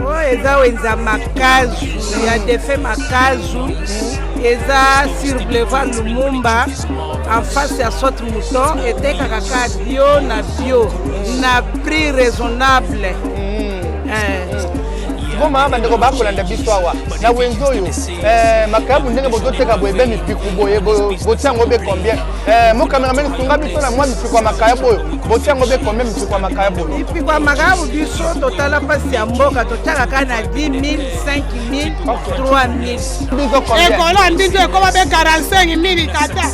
Oh, eza wenza makazu ya defe makazu eza sur boulevard Lumumba en face ya Sote Mouton eteka kaka bio na prix raisonnable. Goma bandeko bakolanda biso awa na wenzoyo makabu ndenge bozoteka boyebe mipiku boye botiango be combien mo cameraman sunga biso na mwa mipiku makaya boyo botiango be combien mipiku makaya boyo mipiku makabu biso totala pasi ya mboka totaka kana 10 000 5 000 3 000 biso combien ekola ndizo ekoma be 45 000 kata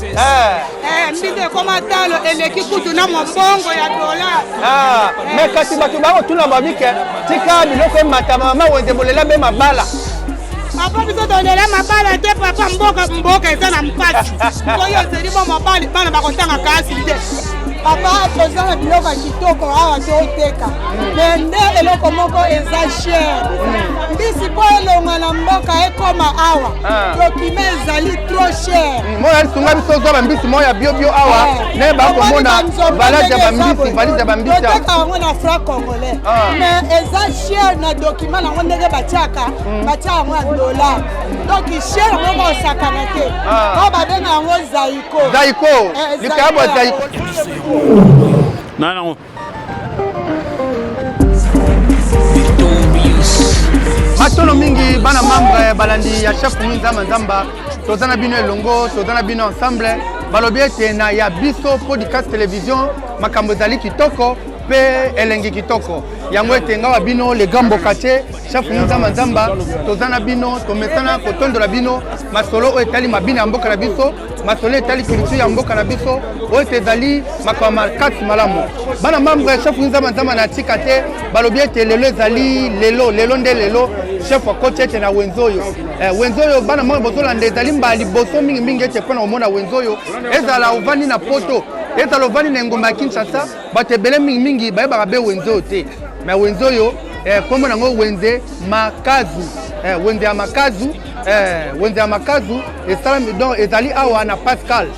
ndizo ekoma talo eleki kutu na mbongo ya dollar mais kasi bato bako tuna babike tika biloko matama wenze bolela be mabala papa biso dolela mabala te papa mboka eza na mpasi koyo zeli bo mabali bana bakotanga kasi de papa tozana biloko kitoko awa toteka nde eloko moko eza cher mbisi po elonga na mboka ekoma awa dokime ezali trop cher mona lisunga biso zoba mbisi moya bio awa ne bakomona valage ya bambisi toteka yango na franc congolais mais eza cher na dokima nango ndenge batiaka batia yango ya dollar donc cher moko osakana te o babenga yango zaiko likabo zaiko non. Matolo mingi bana membre balandi ya chef Mwinzama Nzamba tozana bino elongo tozana bino ensemble balobi ete na ya biso podcast télévision makambo ezali kitoko pe elengi kitoko yango ete ngawa bino le gambo kache chef Mwinzama Nzamba tozana bino tomesana kotondola bino masolo o etali mabina mboka na biso masolo etali culture ya mboka na biso o etezali makama markat malamu bana membre chef Mwinzama Nzamba na tika te balobi ete lelo ezali lelo nde lelo chef wa coach ete na wenzoyo wenzoyo bana membre bozolanda ezali mbali boso mingi ete pona omona wenzoyo ezala ovani na poto ezala ovani na ngomba ya Kinshasa bato ebele mingi bayebaka be wenzoyo te mais wenzoyo kombo nango wenze makazu wenze ya makazu esalami donc ezali awa na Pascal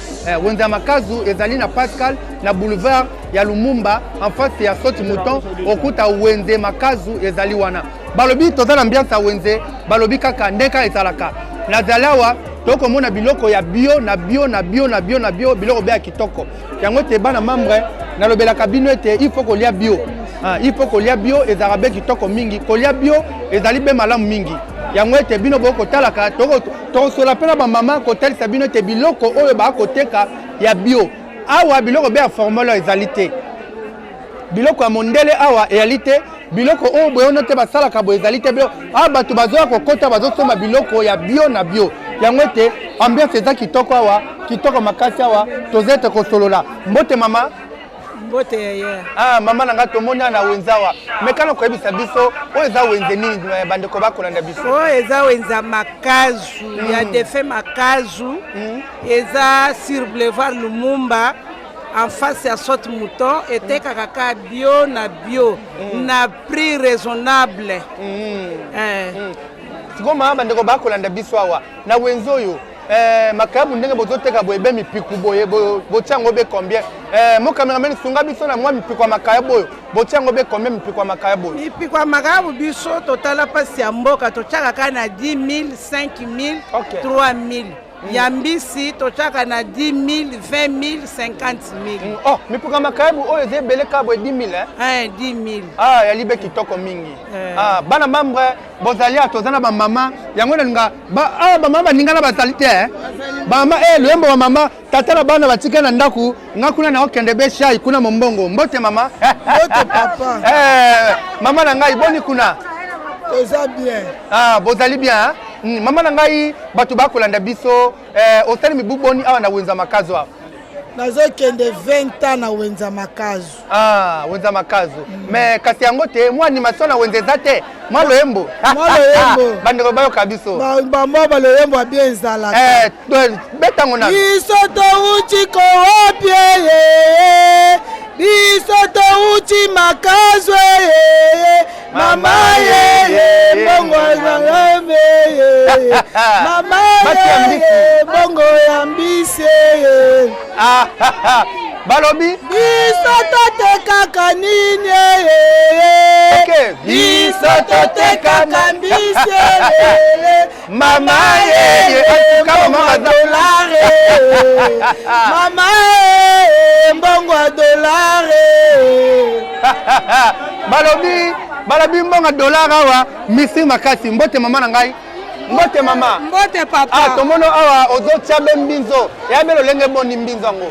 wenze ya makazu ezali na Pascal na boulevard ya Lumumba en face ya Sote Mouton okuta wenze makazu ezali wana balobi toza na ambiance ya wenze balobi kaka ndeka ezalaka nazali awa tokomona biloko ya bio biloko bya kitoko yango te bana membre nalobelaka bino ete il faut kolia bio il faut kolia bio ezala be kitoko mingi kolia bio ezali be malamu mingi yango ete bino bokotalaka tokosola mpe na bamama kotalisa bino ete biloko oyo bakoteka ya bio awa biloko be ya formule ezali te biloko ya mondele awa ezali te biloko oyo boyono te basalaka boye ezali te awa bato bazoya kokota bazosomba biloko ya bio na bio yango ete ambiance eza kitoko awa kitoko makasi awa toza ete kosolola mbote mama mbote yeye mama nanga tomoni na wenzawa mekana koyebisa biso oyo eza wenze nini bandeko bakolanda biso oyo eza wenza makazu ya defe makazu eza sur boulevard Lumumba en face ya Sote Mouton eteka kaka bio na prix raisonnable sikoma bandeko bakolanda biso awa na wenzoyo makabu ndenge bozoteka boyebe mipiku boye botiango be combien mo cameraman sunga biso na mwa mipiku makaya boyo botiango be combien mipiku makaya boyo mipiku makabu biso totala pasi ya mboka totiaka kana 10 000 5 000 3 000 yambisi tochaka na 10 000 20 000 50 000 mipuka makabu oyo ezebele ka boye 10 000 10 000 ya libe kitoko mingi bana membre bozali atozana ba mama yango nalinga bamama baninga na bazali te bamama luyembo wa mama tata na bana batika na ndaku ngakuna na okende be shai kuna mombongo mbote mama mbote papa mama na ngai boni kuna toza bien bozali bien mama na ngai bato bakolanda biso osali mibuboni awa na wenza makazu awa nazokende 20 ans na wenza makazu wenza makazu mais kasi yango te mwa animation na wenza eza te mwa loyembo bandeko bayoka biso bamwa baloyembo abie ezalaka betango na biso touti koopie biso touti makazu mama bongo ezalame mama bongo ya mbisi balobi biso totekaka nini biso totekaka mbisi mama mbongo dolare mama mbongo dolare balobi mbongo dolare awa misi makasi mbote mama na ngai mbote mama mbote papa tomono awa ozotia be mbinzo ya be lolenge boni mbinzo ngo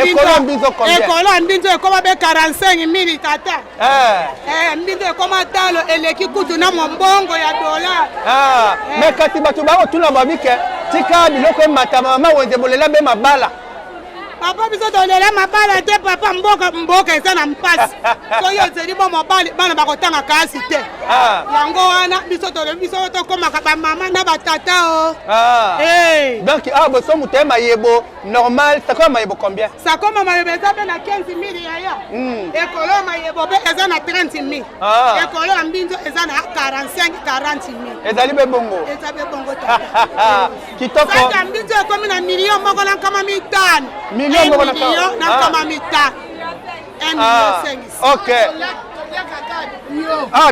ekolo mbinzo combien ekolo mbinzo ekoma be 45,000 tata mbinzo ekoma talo eleki kutu na mbongo ya dollar mais kasi batu ba otuna babike tika biloko emata mama wenze bolela be mabala papa biso tolela mabala te papa mboka eza na mpasi soyo ezeli bo mobali bana bakotanga kasi te yango wana biso tolebi biso tokomaka bamama na batata o donc boso muteye mayebo normal sakoma mayebo combien sakoma mayebo eza pe na 15,000 yaya ekolo mayebo pe eza na 30,000 ekolo ya mbinzo eza na 45-40,000 ezali be bongo eza be bongo tata kitoko saka mbinzo ekomi na million moko na nkama mitano million moko na nkama mitano 1,5 million. Ok.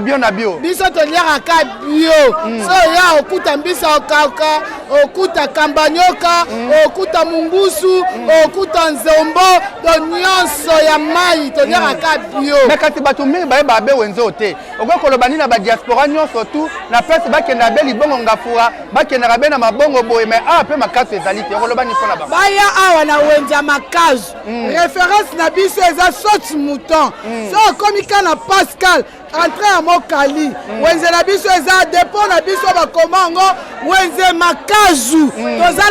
Bio na bio. Biso toliaka bio. So ya okuta mbisa okauka, okuta kambanyoka, okuta mungusu, okuta nzombo, to nyonso ya mai toliaka bio. Mekati batu mingi ba be wenzo te. Oko koloba na ba diaspora nyonso tu na pesa bakenda be libongo ngafura, bakenda be na mabongo boye mais pe makaso ezali te. Koloba ni pona ba. Baya awa na wenja makazo. Référence na biso eza sauce mouton. So komika na Pascal entrée à Mokali wenze na biso eza dépôt na biso bakomango wenze makazu toza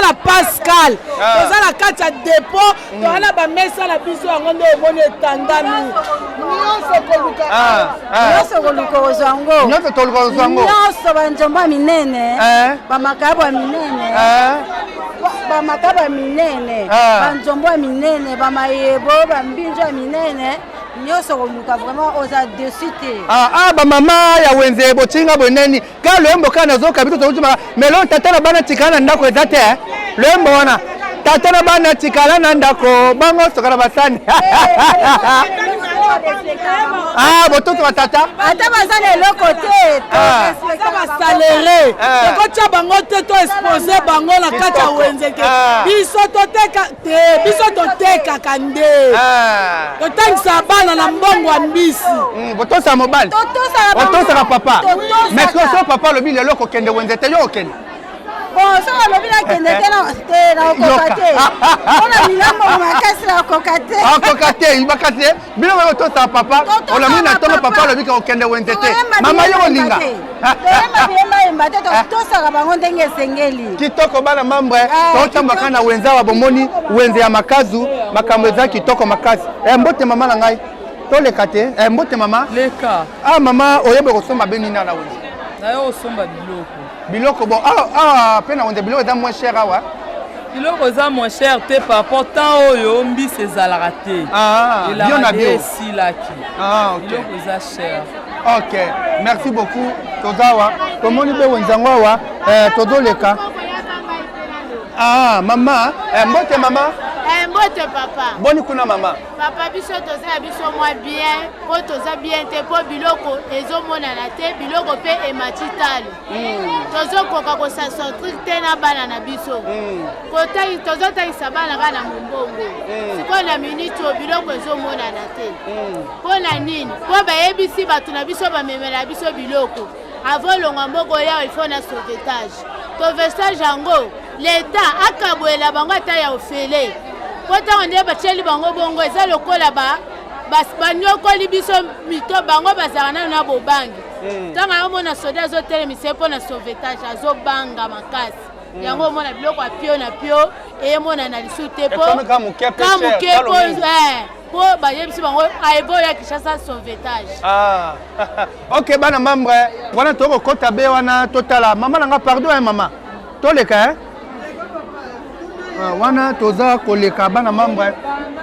la Pascal toza la kati ya dépôt toana ba mesa na biso yango nde eboni etandami nyonso koluka nyonso koluka ozango nyonso toluka ozango nyonso banjomba minene bamakabo ya minene bamakabo ya minene banjombo ya minene bamayebo bambinjo ya minene nyonso koluka vraiment oza dessus te ba mama ya wenze botinga boneni ka lembo kana zoka bito tokutuma melo tata na bana tikana ndako eza te lembo wana tata na bana tikala na ndako bango sokana basani bototo wa tata ata bazana eloko te basalere tokotia bango te to expose bango na kati ya wenze te biso toteka te biso totekaka nde totangisa bana na mbongo ya mbisi botosa mobali otosaka papa mais so papa lobi lelo kokende wenze te yo okende bon soki alobi nakende te na okoka te mpona milambo makasi na okoka te okoka te ibaka te bino oyo otosaka papa olobi na ntongo papa alobi kokende wenze te mama yo olinga toyemba biyemayemba te totosaka bango ndenge esengeli kitoko bana mambre totambaka na wenze awa bomoni wenze ya makazu makambo eza kitoko makasi mbote mama na ngai toleka te mbote mama leka mama oyebe kosomba be nini na wenze nayo osomba biloko bon pe na wenze biloko eza moins cher awa biloko eza moins cher te par rapport temps oyo mbisi ezalaka te bio na bio esilaki biloko eza cher. Ok, merci beaucoup toza awa tomoni be wenze yango awa tozoleka mama mbote mama mbote papa boni kuna mama papa biso toza biso mwa bien po toza bien te po biloko ezomonana te biloko pe emati talo tozokoka kosasortir te na bana na biso tozotangisa bana kaka na mombongo sikoyo na miniti o biloko ezomonana te mpo na nini mpo bayebisi bato na biso bamemela biso biloko avolonga mboko yao ilfo na sauvetage tovestage yango leta akaboyela bango ata ya ofele po ntango nde batieli bango bongo eza lokola banyokoli biso mito bango bazala nano na bobangi ntango ayomona soda azotelemisa mpo na sauvetage azobanga makasi yango omona biloko apio na pio eyemona na lisu te ka moke po bayebisi bango ayeboya kishasa sauvetage. Ok bana mambre wana tokokota be wana totala mama nanga pardon mama toleka wana toza koleka bana mambre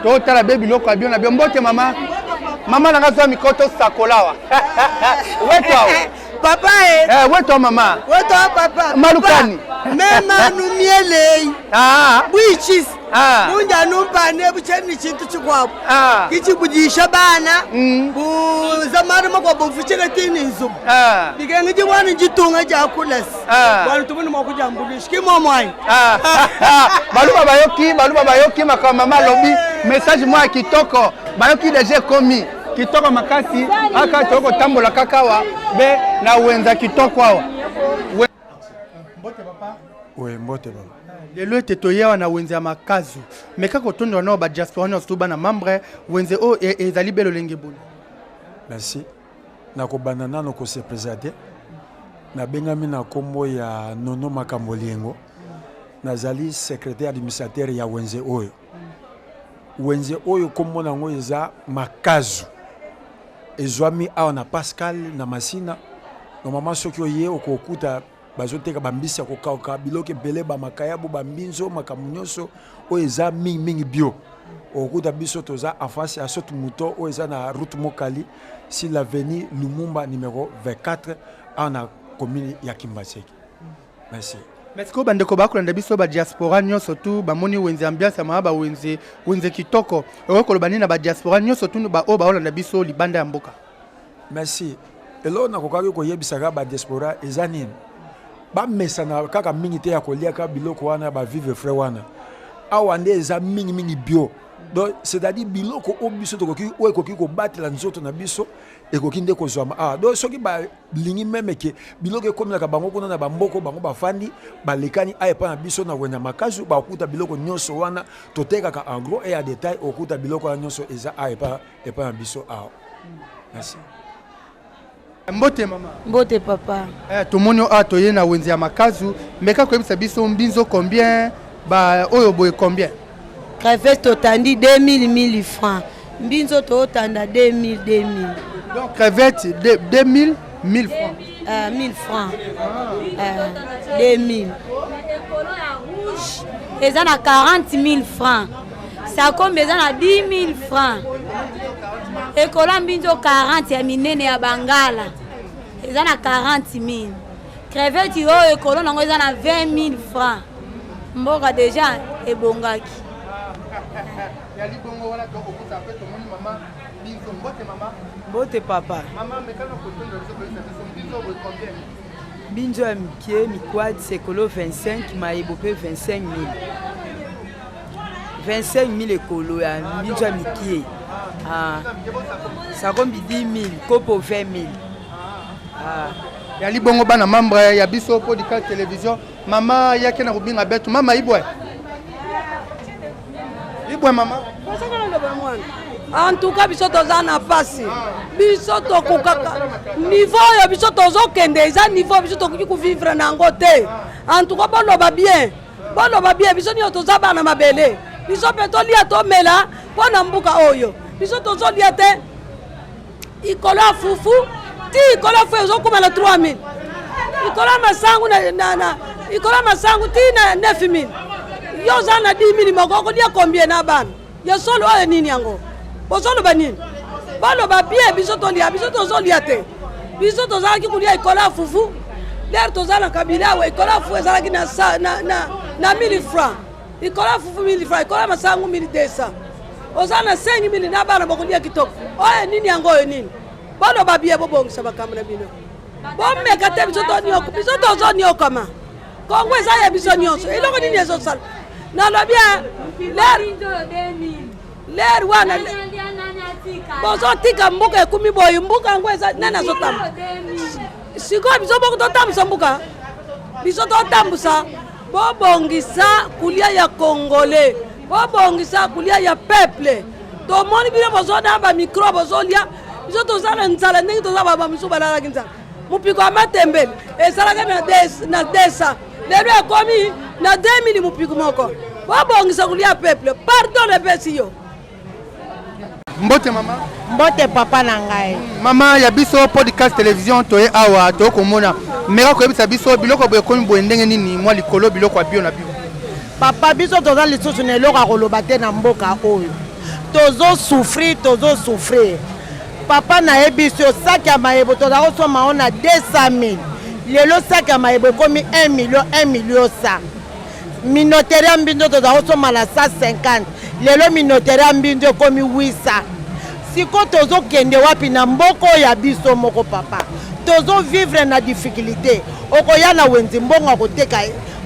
totala be biloko abio na bio mbote mama nanga zwa mikoto sakolawa weto papa weto mama weto papa malukani mema numiele bwichis munja numpane bucheni chintu chikwabo kichibudisha bana buzamari makwa bufuchela tini nzumu dikengi jibwani jitunga jakulas bwana tumuni mwakujambulishi kimomwai baluba bayoki makamama lobi message mwa kitoko bayoki deja komi kitoko makasi aka toko tambola kakawa be na wenza kitoko awa mbote papa mbote papa lelo ete toyewa na wenze ya makazu meka kotonda nao ba diaspora na suba na membre wenze o ezali belo lenge boni. Merci na kobanda nano ko se présenter na bengami na kombo ya Nono Makambolingo nazali secrétaire administrateur ya wenze oyo kombo nango eza makazu ezwami awa na Pascal na Masina normalement soki oye okokuta bazoteka bambisi ya kokauka biloke bele ba makayabu bambinzo makamunyoso oyo eza mingi bio okuta biso toza en face ya sotu muto oyo eza na route Mokali si l'avenue Lumumba numéro 24 en commune ya Kimbaseki. Merci. Merci ko bandeko bakolanda biso ba diaspora nyonso tu bamoni wenze ambiance ma ba wenze kitoko okoloba na ba diaspora nyonso tu ba o ba olanda biso libanda ya mboka. Merci. Elo na kokaki koyebisaka ba diaspora ezanini ba mesana kaka mingi te ya kolia ka biloko wana ba vivre frère wana awa nde eza mingi bio donc c'est-à-dire biloko o biso tokoki o ekoki ko batela nzoto na biso ekoki nde kozwama donc soki ba lingi meme ke biloko ekomela ka bango kuna na bamboko bango bafandi balekani ayepa na biso na wenya makazu ba okuta biloko nyonso wana totekaka en gros et en détail okuta biloko wana nyonso eza ayepa na biso awa. Merci. Mbote mama. Mbote papa. Tomoni atoye na wenze ya makazu meka koyebisa biso mbinzo combien ba oyo boye combien? Crevette totandi 2000 francs. Mbinzo totanda 2000. Donc crevette 2000 1000 francs. 1000 francs. 2000. Et ça a 40 000 francs. Ça combien ça a 10 000 francs. Et kola mbinzo 40 ya minene ya Bangala. Et ça a 40 000. Crevette yo et kola nango ça a 20 000 francs. Mboka déjà et bongaki. Yali bongo wala to okuta pe to moni mama binzo mbote mama. Mbote papa. Mama mekana kotondo so binzo boye combien? Binzo ya mikie mikwadi sekolo 25 mayibo pe 25 000. 25 000 ekolo ya binzo ya mikie. Ça kombi 10 000, kopo 20 000. Yali bongo bana membre ya biso podcast télévision mama yake na rubinga betu mama ibwe. Ibwe mama. En tout cas biso toza na pasi. Biso tokokaka niveau ya biso tozokende eza niveau biso tokoki ku vivre na ngote. En tout cas baloba bien. Biso ni toza bana mabele. Biso petoli atomela pona mbuka oyo. Biso tozolia te ikola fufu ti ikola fu ezokumela 3000 ikola masangu ti na 9000 yo za na 10000 moko dia combien na bana yo solo oyo nini yango bosolo banini baloba bien biso tozolia te biso tozalaki kulia ikola fufu der tozala kabila we ikola fu ezalaki na 1000 francs ikola fufu 1000 francs ikola masangu 1200 ozana 5000 na bana bokulia kitoko oye nini yango oyo nini bono babie bobongisa bakamera bino bomeka te biso tozoni okama kongo eza ya biso nyonso eloko nini ezosala nalobia ler wana bozotika mbuka ekumi boyi mbuka yango eza nani azotamba sikoyo biso boko totambusa mbuka biso totambusa bobongisa kulia ya congolais bobongisa kulia ya peuple tomoni bino bozona ba micro bozolia biso tozala nzala ndenge tozaba ba miso balalaki nzala mupiko ya matembele esalaka na desa lelo ekomi na 2000 mupiko moko bobongisa kulia peuple pardon epesi yo. Mbote mama. Mbote papa na ngai. Mama ya biso podcast télévision toye awa tokomona meka koyebisa biso biloko boye komi boye ndenge nini mwa likolo biloko ya bio na bio. Papa biso toza lisusu na eloko akoloba te na mboka oyo tozo souffrir papa na yebiso saki ya mayebo toza kosoma o na 200 000 lelo saki ya mayebo ekomi 1 million 1 million 100 minotere ya mbinzo tozakosomba na 150 lelo minotere ya mbinzo ekomi 800 siko tozokende wapi na mboko ya biso moko papa tozovivre na difficulté okoya na wenzi mbongo akoteka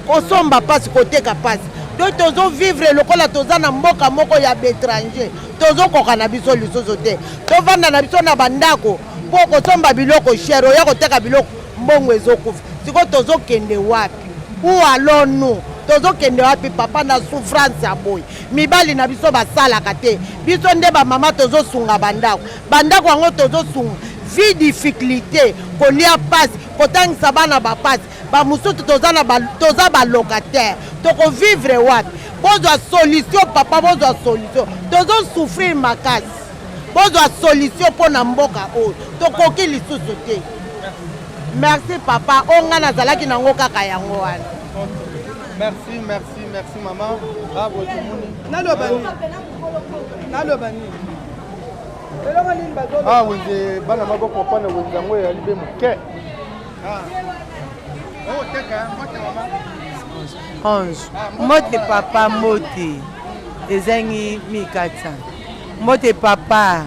kosomba pasi koteka pasi donc tozovivre lokola toza na mboka moko ya bétranger tozokoka na biso lisusu te tovanda na biso na bandako mpo kosomba biloko cher oya koteka biloko mbongo ezokufa siko tozokende wapi ou allons-nous tozokende wapi papa na souffrance ya boye mibali na biso basalaka te biso nde bamama tozosunga bandako yango tozosunga vie difficulté kolia pasi kotangisa bana bapasi bamosusu toza balocataire tokovivre wapi bozwa solution papa bozwa solution tozosouffrir makasi bozwa solution mpo na mboka oyo tokoki lisusu te merci papa onga nazalaki nango kaka yango wana merci maman wenze bana maboko pana wenze yango ya libe moke mote papa mote ezangi 1400 mote papa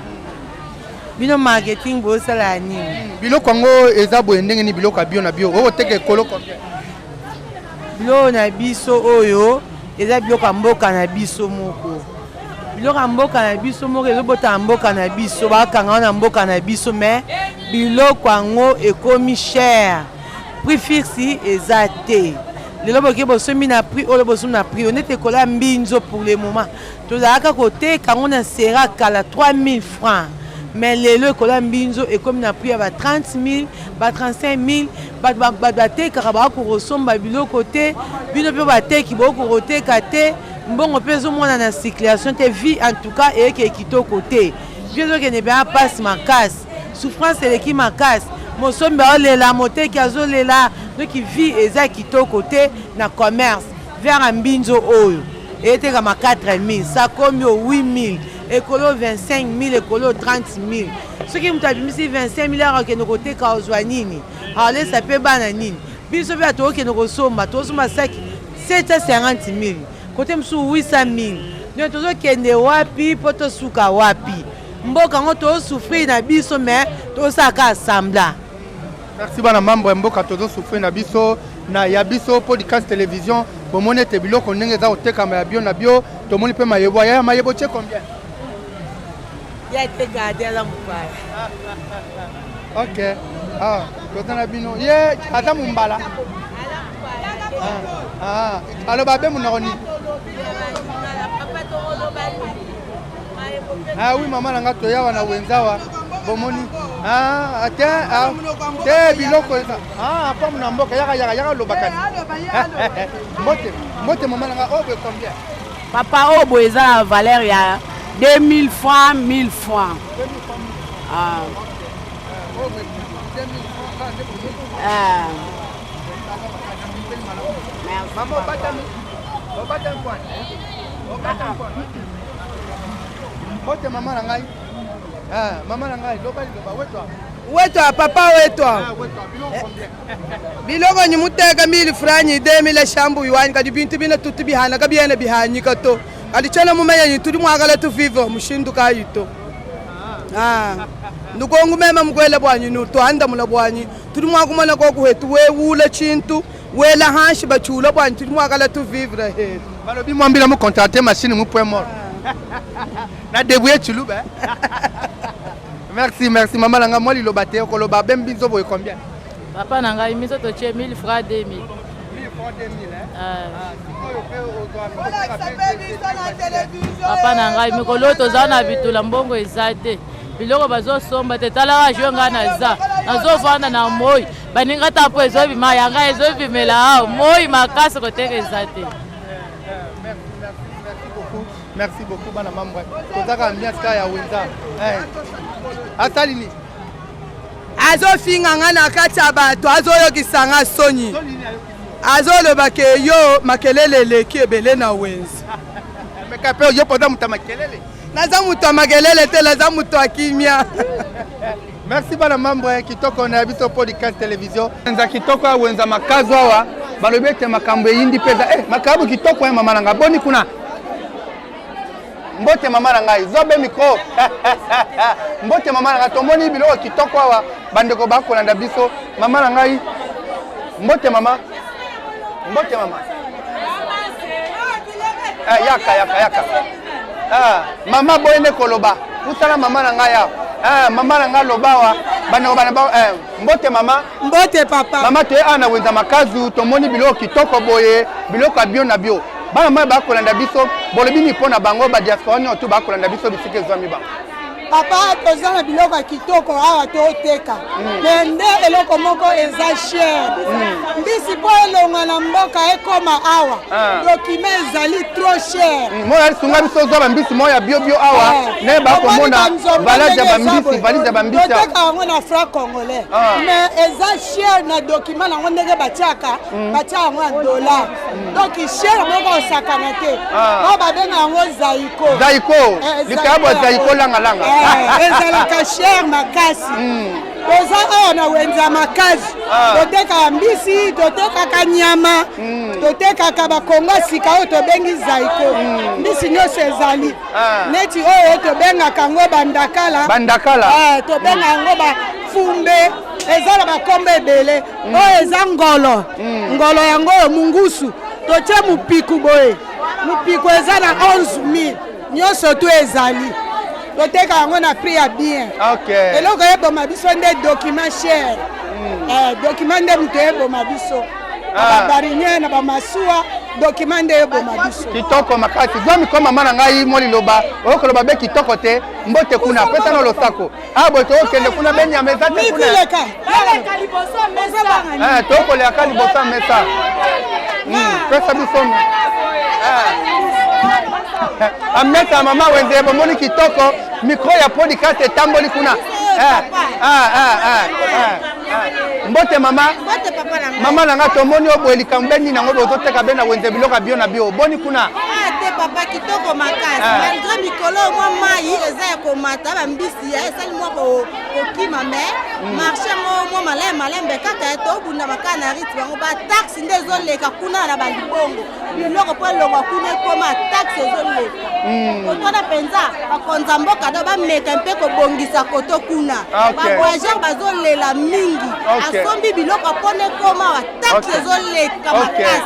bino marketing bosala nini biloko yango eza boye ndenge ni biloko ya bio na bio okoteka ekolo combien biloko na biso oyo eza biloko ya mboka na biso moko biloko ya mboka na biso moko ezobota ya mboka na biso bakanga na mboka na biso mais biloko yango ekomi cher prix fixe eza te lelo boke bosomi na prix oyo bosomi na prix onete ekola mbinzo pour le moment tozalaka koteka yango na sera kala 3000 francs mais lelo ekola mbinzo ekomi na prix ya ba 30 000 ba 35 000 batekaka bakokosomba biloko te bino mpe bateki bokokoteka te mbongo mpe ezomona na circulation te vie en tout cas eyeke kitoko te vie ezokende mpe apasi makasi souffrance eleki makasi mosombi aolela moteki azolela doki vie eza kitoko te na commerce vers mbinzo oyo eyetekama 4 000 sakomi o 8 000 ekolo 25 000 ekolo 30 000 soki moto abimisi 25 000 akokende koteka ozwa nini alesa mpe bana nini biso mpe atokokende kosomba tozosomba saki 750 000 kote mosusu 800 000 nio tozokende wapi mpo tosuka wapi mboka yango tozosouffrir na biso mais tosalaka assembla merci bana mambo ya mboka tozosouffrir na biso na ya biso podcast télévision bomoni ete biloko ndenge eza kotekama ya bio na bio tomoni mpe mayebo ya mayebo tie combien ya teka adela mopaya ok toza na bino ye aza mombala aloba be monoko nini oui mama na nga toyawa na wenzawa bomoni te biloko eza pamu na mboka yaka lobaka mote mama na nga oyo boye combien papa oyo boye eza na valeur ya 2000 francs 1000 francs mote mama na ngai mama na ngai loba wetwa wetwa papa wetwa biloko ni muteka 1000 francs 2000 shambu yuani kadi bintu bina tutu bihana kabiene bihanyika to kadi chana mumenya ni tuli mwagala tu vivo mushindu kayito ndukongu mema mkwele bwanyi nuto anda mula bwanyi tuli mwakumana ko kuhetu we wula chintu wela hanshi bachula bwanyi tuli mwagala tu vivre he balobi mwambila mu contracter machine mu point mort na débrouiller chuluba merci maman nanga moi liloba te ko loba bem binzo boy combien papa nanga imiso to che 1000 francs 2000 1000 francs 2000 papa nanga imikolo tozana bitula mbongo ezate biloko bazosomba te talaka jwe nga naza nazovanda na moi baninga tapo ezobima yanga ezobimela moi makasi koteka ezate merci beaucoup bana mambo tozaka ambiance ka ya wenza asalini azofinga na kati ya bato azoyokisanga soni azoloba ke yo makelele eleki ebele na wenzi meka mpe yo poza moto ya makelele naza moto ya makelele te naza moto ya kimia merci bana mambo kitoko na biso podcast télévision nza kitoko ya wenza makazo awa balobi ete makambo eyindi peza makambo kitoko ya mama nanga boni kuna mbote mama nanga zobe micro mbote mama nanga tomoni biloko kitoko awa bandeko bakolanda biso mama nanga mbote mama yaka mama boyende koloba usala mama nanga ya mama nanga lobawa bandeko bana mbote mama mbote papa mama te ana wenza makazu tomoni biloko kitoko boye biloko bio na bio bana mai bakolanda biso bolobi ni pona bango ba diaspora ni otu bakolanda biso bisike zwami ba papa toza na biloko kitoko awa toteka mais nde eloko moko eza cher mbisi po elonga na mboka ekoma awa document ezali trop cher moya sunga biso zoba mbisi moya bio awa ne bakomona valise ya bambisi toteka yango na franc congolais mais eza cher na document nango ndenge batiaka batia yango na dollar donc cher moko osakana te po babenga yango zaiko likabo zaiko langa ezalaka cher makasi toza awa na wenza makasi totekaka mbisi totekaka nyama totekaka bakongo sika oyo tobengi zaiko mbisi nyonso ezali neti oyo tobengaka yango bandakala tobenga yango bafumbe eza na bakombo ebele oyo eza ngolo yango oyo mungusu totie mopiku boye mopiku eza na 11 000 nyonso to ezali toteka yango na prix ya bien eloko eboma biso nde document cher document nde moto eboma biso babarinier na bamasuwa document nde eboma biso kitoko makasi zwami ko mama na ngai mo liloba okoloba be kitoko te mbote kuna pesa na losako abo tokende kuna benya meza te kuna tokoleka liboso mesa pesa biso amesa mama wenze bomoni kitoko micro ya podcast etamboli kuna mbote mama nanga tomoni oboye likambo beni nango bozoteka be na wenze biloko bio na bio boni kuna te papa kitoko makasi malgré mikolo mwa mai eza ya komata bambisi ya esali mwa kokima mais marché mwa malembe kaka tobunda makana na rite bango bataxe nde ezoleka kuna na balibongo biloko mpo elongwa kuna ekoma taxe ezoleka otwana mpenza bakonza mboka do bameka mpe kobongisa koto kuna bavoyageur bazolela mingi asombi biloko mpona ekoma wa taxe ezoleka makasi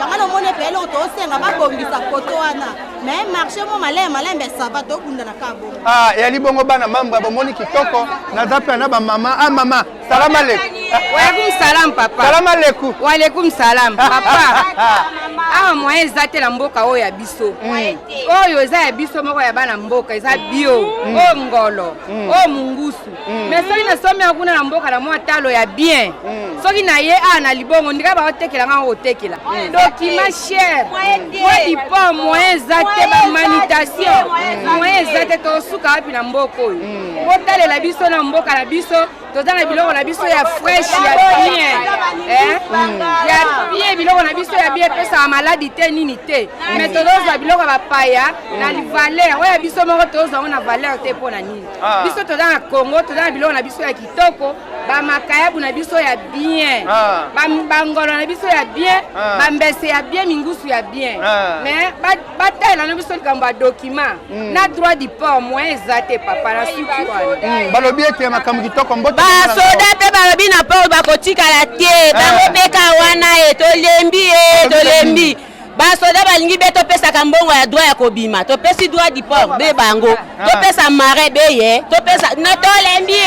yango nomoni mpe eloko tosenga babongisa koto wana mais marché mo malembe sava tobunda na kabongo yali bongo bana mambo bomoni kitoko naza mpe na bamama mama salam alaikum Walaikum salam papa. Salam alaikum. Walaikum salam papa. Awa mwa eza te na mboka oyo ya biso. Oyo eza ya biso moko ya bana mboka eza bio, o ngolo, o mungusu. Mais soki na somi akuna na mboka na mwa talo ya bien. Soki na ye na libongo ndika ba otekela nga otekela. Document cher. Mwa dipo mwa eza te ba manutention. Mwa eza te to suka wapi na mboka oyo. Botalela biso na mboka na biso. Toza na biloko na biso ya fresh ya bien. Ya bien biloko na biso ya bien pesa maladi te nini te. Mais toza biloko ba paya na valeur. Oya biso moko toza na valeur te pona nini. Biso toza na Congo, toza na biloko na biso ya kitoko, ba makayabu na biso ya bien. Ba ngolo na biso ya bien, ba mbese ya bien, mingusu ya bien. Mais bataille na biso likambo ya document. Na droit du port moins ezate papa na suku. Balobi ete makambo kitoko mbote. Ba soda pe balobi na port bakotikala te. Bango peka wana tolembi. Ba soda balingi be topesaka mbongo ya droit ya kobima. Topesi droit du port be bango. Topesa marais be ye. Topesa na tolembi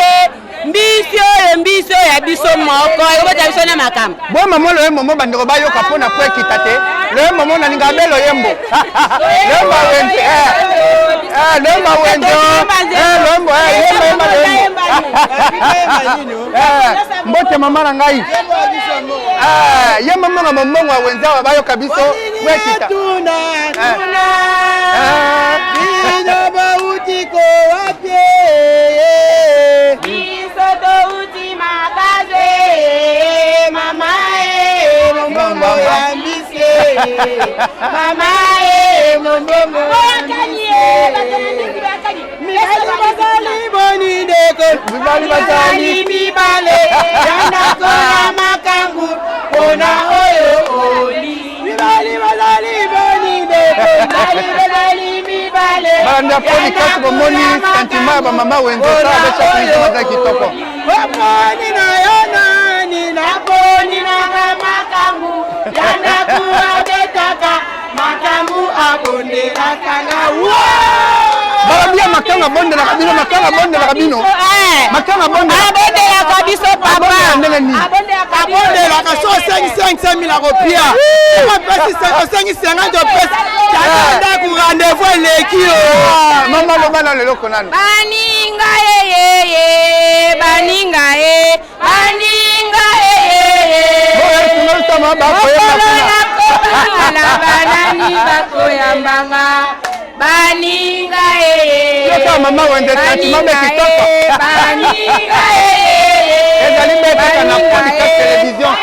mbisio ya biso moko yobota biso na makambo. Bo mama lo yembo bandeko bayoka pona po ekita te. Le mama na ninga belo yembo. Lemba wende. Lemba wende. Lemba mbote mama na ngai. Ye mama na momongo wenza bayoka biso po ekita. Bino bauti ko wapie. Mama e mombongo mibali bazali boni deko mibali bazali mibale yana kona makangu kona oyo balandi ya podcast bomoni sentiment ya bamama wenze sala besha kuiza kitoko Waponi na yona ni naponi na makamu yana kuwa betaka makamu abondera kanga balabia makanga bonde na kabino makanga bonde na kabino makanga bonde abonde ya kabiso papa abonde la kaso 5,000 rupiah kama pesi 50 pesi tanda ku rendez-vous lekio mama lo bana lelo konano baninga ye baninga boya tunalta maba na banani bakoyambanga baninga yoka mama wende tatimame kitoko baninga ezali beta na podcast télévision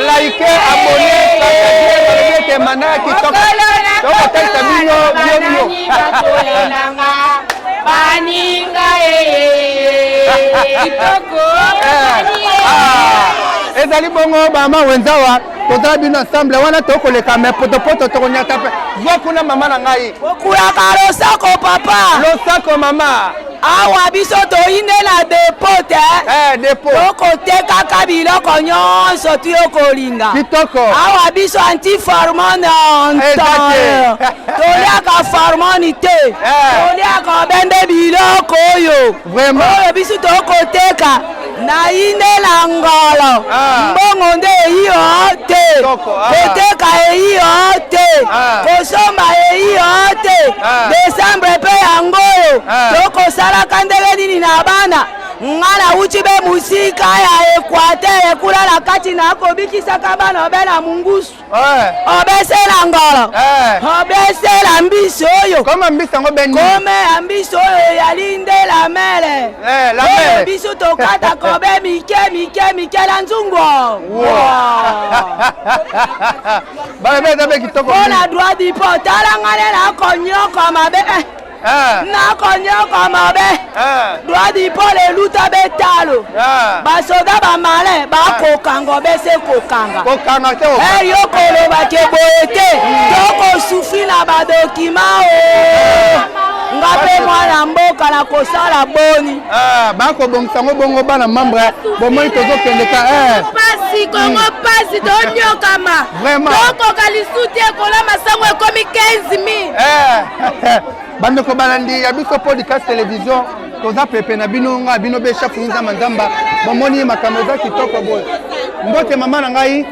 like abonné partager te mana kitoko donc tata bino bio baninga kitoko ezali bongo mama wenzawa tozala bino ensemble wana tokoleka me potopoto tokonyata mpe zwa kuna mama na ngai okulaka losako papa losako mama awa biso toyinde na depo te depo tokotekaka biloko nyonso tuyokolinga kitoko awa biso antiformone ontore toliaka formone te toliaka bende biloko oyo oyo biso tokoteka na inde na ngolo mbongo nde eyiyo te koteka eyiyo te kosomba eyiyo te desembre mpe yango oyo tokosalaka ndenge nini na bana nga nauti be musika ya Equateur ekula na kati nakobikisaka bana obe na mungusu obesela ngolo obesela mbisi oyo koma mbisi yango beni kome ya mbisi oyo yali nde la mele oyo biso tokata kobe mike la nzungu balabeza be kitoko mpona droit du port talangane nakonyoka mabe nakonyoka mabe droit du port eluta betalo basoda bamale bakokanga obese kokanga eyo kolobake boye te tokosufri na badokima nga mpe mwana mboka na kosala boni bakobongisa ngo bongo bana membre bomoi tozokendeka pasi kongo pasi tonyokama tokoka lisusu te kola masango ekomi 15 000 bandeko balandi ya biso podcast télévision toza pepe na bino nga bino be chef Nza Manzamba bomoni makambo za kitoko boye mbote mama na ngai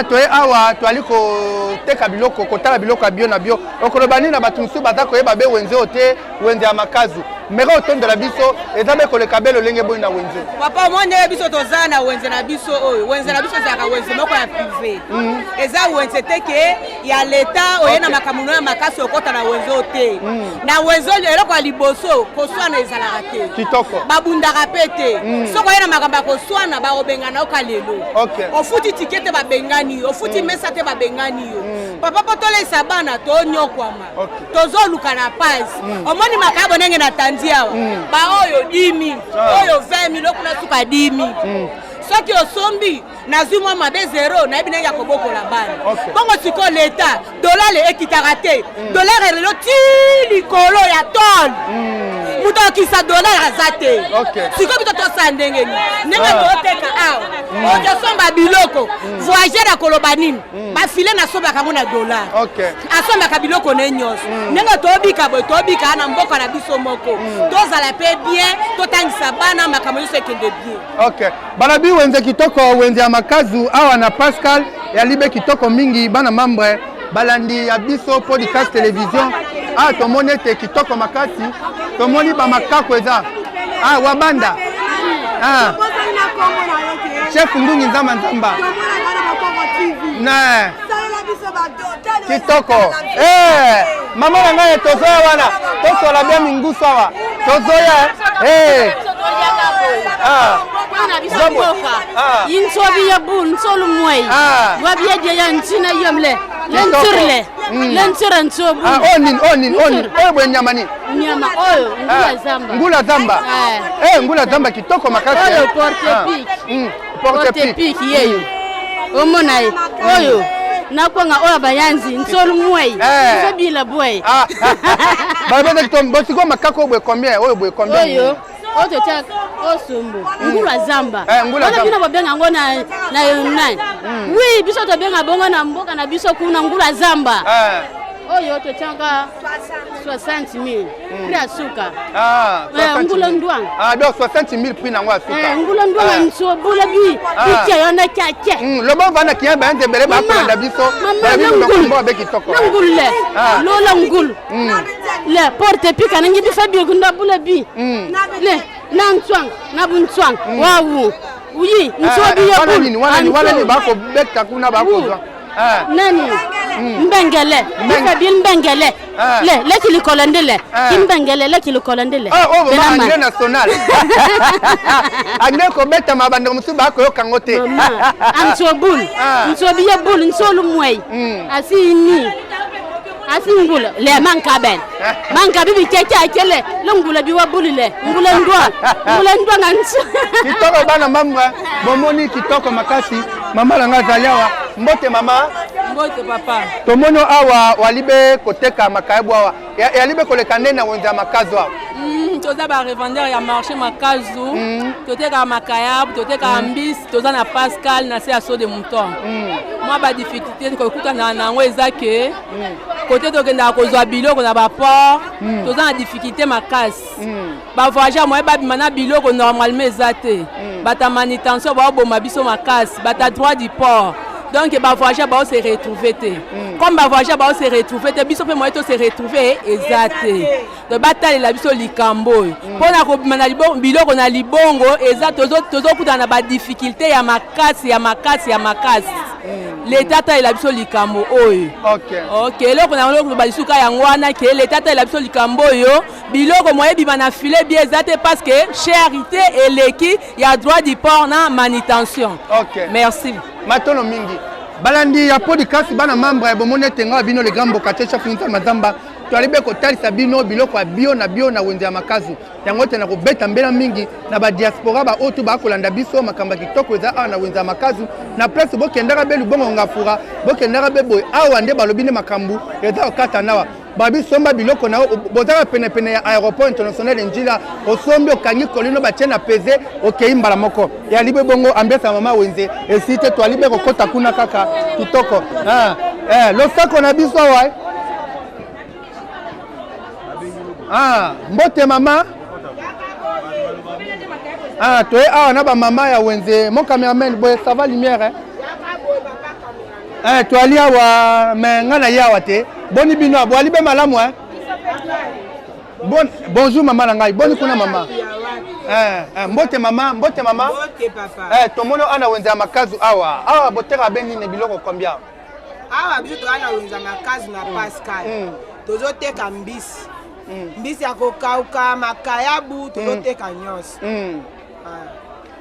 toye awa toali koteka biloko kotala biloko ya bio na bio okoloba nini na bato mosusu baza koyeba be wenze ote wenze ya makazu mera otondola biso eza be koleka be lolenge boyi na wenze papa mo ndenge biso toza na wenze na biso oyo wenze na biso ezalaka wenze moko ya privé eza wenze te ke ya leta oye na makambo ya makasi okota na wenze oyo te na wenze oyo eloko ya liboso koswana ezalaka te kitoko babundaka mpe te soki oye na makambo ya koswana baobengana oka lelo ofuti tike te babengani yo ofuti mesa te babengani yo papa po tolesa bana tonyokwama tozoluka na pasi omoni makabo ndenge na tandi awa baoyo 10 000 oyo 20 000 okuna suka 10 000 soki osombi nazwi mwa mabe 0 nayebi ndenge ya kobokola bana bongo sikoyo leta dolare ekitaka te dolare lelo ti likolo ya tole mutu akisa dolare aza te sikoyo bito tosala ndenge nini ndenge tooteka awa otosomba biloko voyagere akoloba nini bafile nasombaka ngo na dolare asombaka biloko ne nyonso ndenge tobika boye tobika na mboka na biso moko tozala mpe bien totangisa bana makambo nyonso ekende bien banabi wenze kitoko wenze ya makazu awa na Pascal ya libe kitoko mingi bana membre balandi ya biso podcast télévision tomoni ete kitoko makasi tomoni bamakako eza wabanda chef Ngungi Nza Manzamba na kitoko mama na ngai tozoya wana tosola bia mingusu awa tozoya yinsobi ya bun nsolu mwai wabia dia ya ntina yemle lentirle lentira nsobu onin oyo bwe nyama ni nyama oyo ngula zamba ngula zamba kitoko makasi oyo porte pique yeyo omonai oyo nakwanga oyo bayanzi nsolu mwai nsobila boy balobete bosiko makako boye combien oyo boye combien oyo ototia osombo ngula zamba wana bino babenga ngo na yonai oui biso tobenga bongo na mboka na biso kuna ngula zamba oyo totianga 60,000 prix asuka ngula ndwanga donc 60,000 prix nango asuka ngula ndwanga nsobula bi bitia yona kake lobo vana kiamba ende bele ba kolanda biso ba be kitoko ngule lola ngulu le porte pika nangi bi fabio kunda bula bi le nantswang na buntswang wawu uyi nsobi ya bulu wala ni bako beka kuna bako zwa nani mbengele fabio mbengele le kilikolendele kimbengele le kilikolendele oh mama national agne ko beta mabande musu bako yo kangote antsobul nsobi ya bulu nsolu mwei asini asingula le mankaben mankabi keke akele longula biwa bulile ngula ndwa nganso kitoko bana mama bomoni kitoko makasi mama langa zaliawa mbote mama mbote papa tomono awa walibe koteka makayabu awa yalibe koleka nena wenza makazo awa toza ba revendeur ya marché makazu toteka makayabu toteka mbisi toza na Pascal na se aso de mouton moi ba difficulté ko kuta na nango ezake côté tokenda kozwa biloko na ba port toza na difficulté makasi ba voyageur moi ba bimana biloko normalement ezate bata manutention ba boma biso makasi bata droit du port donc ba voyageur ba se retrouver te comme ba voyageur ba se retrouver te biso pe moi to se retrouver ezate de bataille la biso likambo pona ko bimana biloko na libongo ezate tozo kuta na ba difficulté ya makasi l'état ta la biso likambo oyo OK eloko na loko ba lisuka yango wana ke l'état ta la biso likambo oyo biloko moye bima na filet bien ezate parce que charité eleki ya droit du port na manutention merci matolo mingi balandi ya podcast bana membre bomone tenga bino le grand bokache chef Nta Mazamba twalibe ko talisa bino biloko ya bio na wenze ya makazu yango tena ko beta mbela mingi na ba diaspora ba otu ba kolanda biso makamba kitoko eza na wenze ya makazu na place bokendaka be lubongo ngafura bokendaka be boy awa nde balobine makambu eza okata nawa babi somba biloko na bozaka pene ya aéroport international njila osombi okangi kolino batiena peze okeimbala moko ya libe bongo ambiance mama wenze esite twalibe kokota kuna kaka kitoko losako na biso wa mbote mama toi awa na ba mama ya wenze mon cameraman boy ça va lumière toi ali awa me ngana yawa te boni bino abo ali be malamu bonjour mama na ngai boni kuna mama mbote mama mbote papa tomono ana wenze makazu awa boteka beni ne biloko combien awa biso to ana wenze makazu na Pascal tozoteka mbisi mbisi ya kokauka makayabu tozoteka nyonso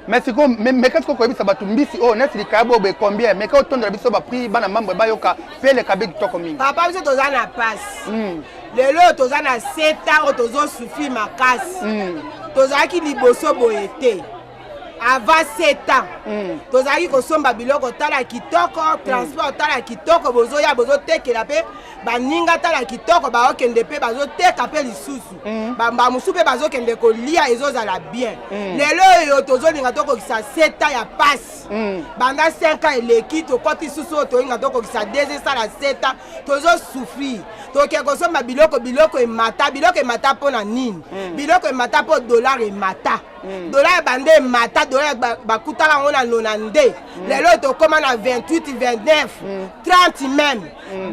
mais siko mais qu'est-ce qu'on koyebisa batu mbisi neti likayabu be combien mais ka otondela biso ba prix bana mambo bayoka pele kabe kitoko mingi papa biso toza na passe lelo toza na 7 ans tozo suffit makasi tozalaki liboso boye te avant 7 ans tozalaki kosomba biloko tala kitoko transport tala kitoko bozoya bozotekela pe baninga tala kitoko baokende pe bazoteka pe lisusu bamusu pe bazokende kolia ezozala bien lelo oyo tozolinga tokokisa 7 ans ya pasi banda 5 ans eleki tokoti susu tolinga tokokisa 2 ans sala 7 ans tozosouffrir toke kosomba biloko emata mpona nini biloko emata mpo dollar emata dollar bande emata dollar bakutaka yango na 92 lelo tokóma na 28 29 30 même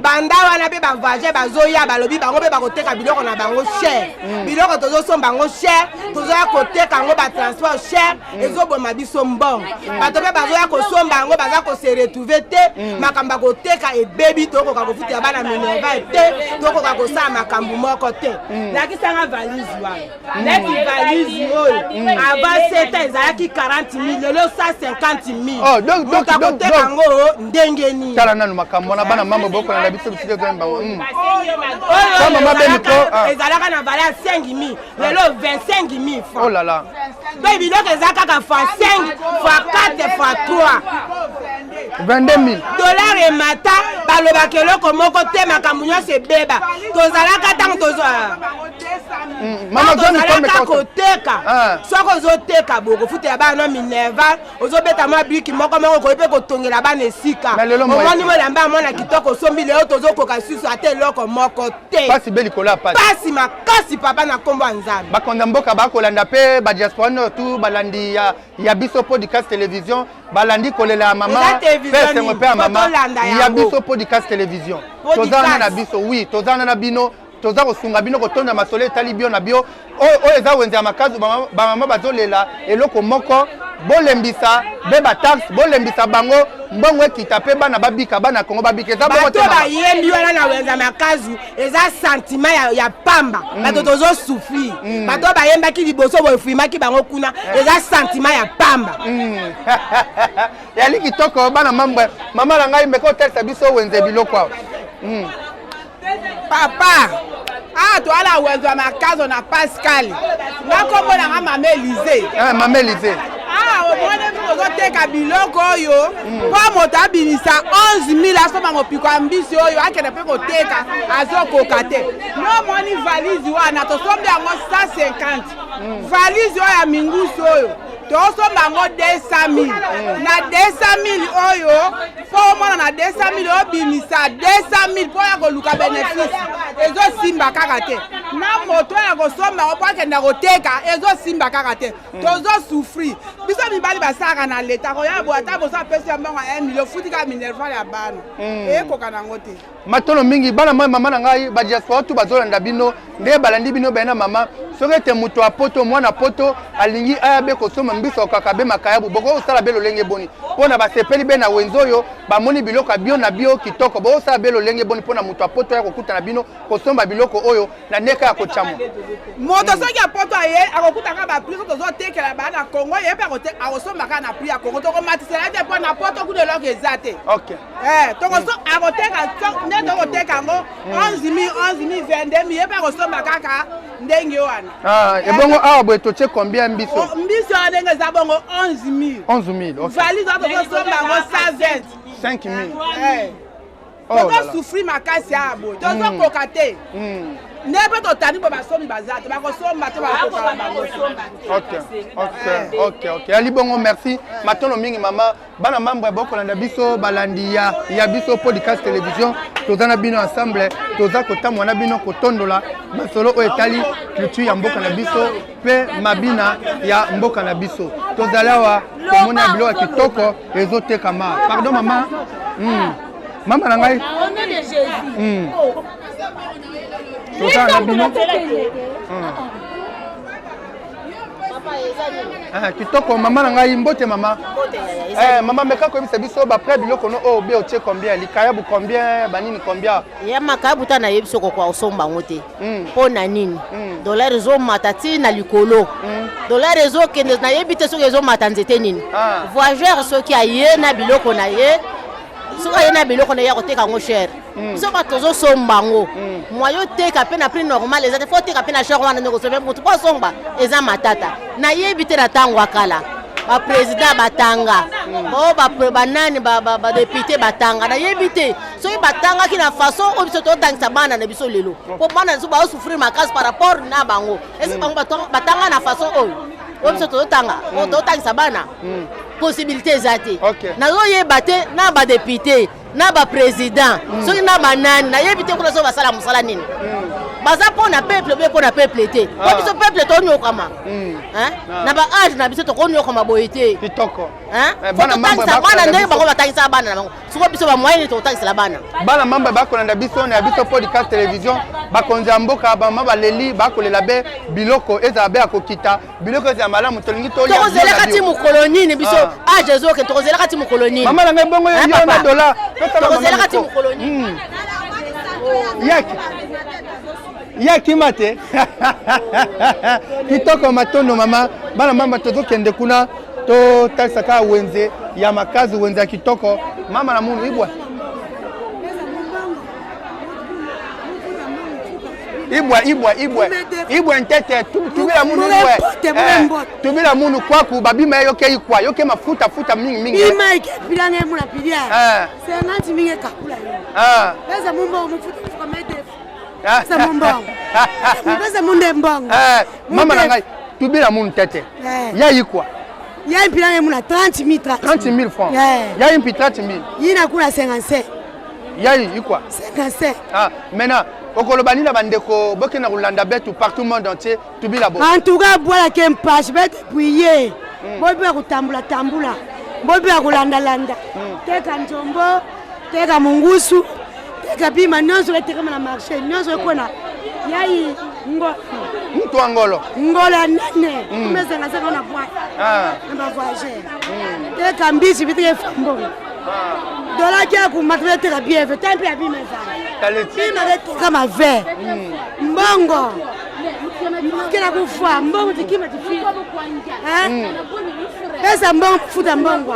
banda wana mpe bavoyage bazoya balobi bango mpe bakoteka biloko na bango cher biloko tozosomba bango cher tozoya koteka yango batransport cher ezoboma biso mbongo bato mpe bazoya kosomba yango baza kose retrouve te makambo akoteka ebebi tokoka kofutela bana minerva te tokoka kosala makambo moko te lakisanga valise wana neti valise oyo avant 7 ans ezalaki 40 000 lelo 150 000 moto akoteka yango ndenge nini tala nanu makambo na bana mambo boko na biso bisike zemba ezalaka na valeur 5 000 lelo 25 000 francs oh là là mpe biloko eza kaka fois 5 fois 4 fois 3 22 000 dollar emata balobaka eloko moko te makambo nyonso ebeba tozalaka ntango Mama Zone ozalaka koteka soki ozoteka bokofutela bana Minerva ozobeta mwa biki moko koyepe kotongela bana esika omoni molamba ya mwana kitoko osombi leo tozokoka susu ate eloko moko te pasi be likolo ya pasi makasi papa na nkombo ya Nzambe bakonda mboka bakolanda mpe badiaspora tu balandi ya biso podcast télévision balandi kolela ya mama pese mpe ya mama ya biso podcast télévision tozana na biso oui tozana na bino toza kosunga bino kotonda masolo etali bio na bio oyo eza wenze ya makazu bamama bazolela eloko moko bolembisa be bataxe bolembisa bango mbongo ekita mpe bana babika bana kongo babika eza bongo te bato bayembi wana na wenze ya makazu eza sentiment ya pamba bato tozosufrir bato bayembaki liboso boefrimaki bango kuna eza sentiment ya pamba yali kitoko bana mambwe mama na ngai mbeka otalisa biso wenze biloko awa papa toala wenze ya makazo na Pascal nakomona nga mama Elize mama Elize omone ozoteka biloko oyo mpo moto abimisa 11 000 asomba mopiko ya mbisi oyo akende mpe koteka azokoka te nomoni valise wana tosombi yango 150 valise oyo ya mingusu oyo tosomba yango 200 000 na 200 000 oyo mpo omona na 200 000 obimisa 200 000 mpo ya koluka benefice ezosimba kaka te na moto ya kosomba yango mpo akenda koteka ezosimba kaka te tozosufrir biso mibali basalaka na leta koya bo ata boso apesi ya mbongo ya 1 million futika Minerva ya bana ekoka nango te matono mingi bana moi mama na ngai badiaspora tu bazolanda bino nde balandi bino bena mama soki ete moto apoto mwana poto alingi aya be kosoma mbiso kaka be makayabu boko osala be lolenge boni mpona basepeli be na wenze oyo bamoni biloko ya bio na bio kitoko boosala be lolenge boni mpona moto apoto ya kokuta na bino kosomba biloko oyo na ndeka ya kochamwa moto soki apoto aye akokutaka bapriso tozotekela bana na Congo ye pe akosomba kaka na pri ya Congo tokomatisela te mpo na poto kuna eloko eza te tokoso akoteka nde tokoteka yango 11 000 22 000 ye pe akosomba kaka ndenge wana ebongo awa boye totie combien mbiso mbiso ya ndenge eza bongo 11 000 valise ato tozosomba yango 5 000 tozosufrir makasi ya boye tozokoka te nebe totandi mpo basomi baza te bakosomba te bakokala bango ok ali bongo merci matono mingi mama bana mambo ya bokolanda biso balandi ya biso podcast télévision toza na bino ensemble toza kotamwa na bino kotondola masolo oyo etali culture ya mboka na biso mpe mabina ya mboka na biso tozali awa tomoni ya biloko ya kitoko ezotekama pardon mama mama na ngai tozala na bino kitoko mama na ngai mbote mama mama meka koyebisa biso bapres biloko no oyo obe otie combien likayabu combien banini combien ya makayabu ta nayebi soko kwa osomba ngo te mpo na nini dollar ezomata ti na likolo dollar ezokende nayebi te soki ezomata nzete nini voyageur soki aye na biloko na ye soki aye na biloko na ye akoteka ngo cher biso bato tozosomba ngo mwayo oteka mpe na prix normal eza te fo oteka mpe na cher wana ndenge osombe motu mpo osomba eza matata nayebi te na ntango akala baprésident batanga banani badepute batanga nayebi te soki batangaki na façon oyo biso totangisa bana na biso lelo mpo bana na biso baosouffrir makasi par rapport na bango ese bango batanga na façon oyo biso totangisa bana possibilité eza te nazoyeba te na badepute na baprésident soki na banani nayebi te kuna so basala mosala nini baza mpo na peuple obe mpo na peuple te po biso peuple tonyokama na baage na biso tokonyokama boye te totangisa bana ndenge bango batangisa bana na bango soko biso bamoyeni tokotangisela bana mamba bakolanda biso na biso podcast télévision bakonzi ya mboka bamama baleli bakolela be biloko ezala be ya kokita biloko ezala malamu tolingi tokozelaka ti mokolo nini biso age ezoke tokozelaka ti mokolo nini mama na ngai bongo yo na dola tokozelaka ti mokolo nini yakima te kitoko matondo mama bana mamba tozokende kuna totalisa kaka wenze ya makazi wenze ya kitoko mama na munu ibwa ntete tubila munu tubila munu kwaku babima yoke ikwa yoke mafuta mingi ima ikepila nge muna pilia senanti mingi kakula yo pesa mumba umufuta mede C'est mon bon. C'est mon bon. Maman nangai, tu bien mon tête. Ya yi quoi? Ya impila yemuna 30 000 francs. Ya impi 30 000. Yina kuna 55. Ya yi quoi? 55. Ah, maintenant okolobani na bandeko bokena kolanda betu partout le monde entier, tu bien là-bas. En tout cas, voilà qu'un page bête prier. Bobe kutambula tambula. Bobe kulanda landa. Teka njombo, teka mungusu, teka bima nyonso teka na marché, nyonso kona. Yayi ngo mtu angolo. Ngolo nene. Umezanga sasa na bwa. Amba voyager. Teka mbisi bitike fambo. Dola kia kumatwe teka bien, tempe ya bima za. Bima teka ma verre. Mbongo. Kila kufua mbongo tikima tifika. Pesa mbongo futa mbongo.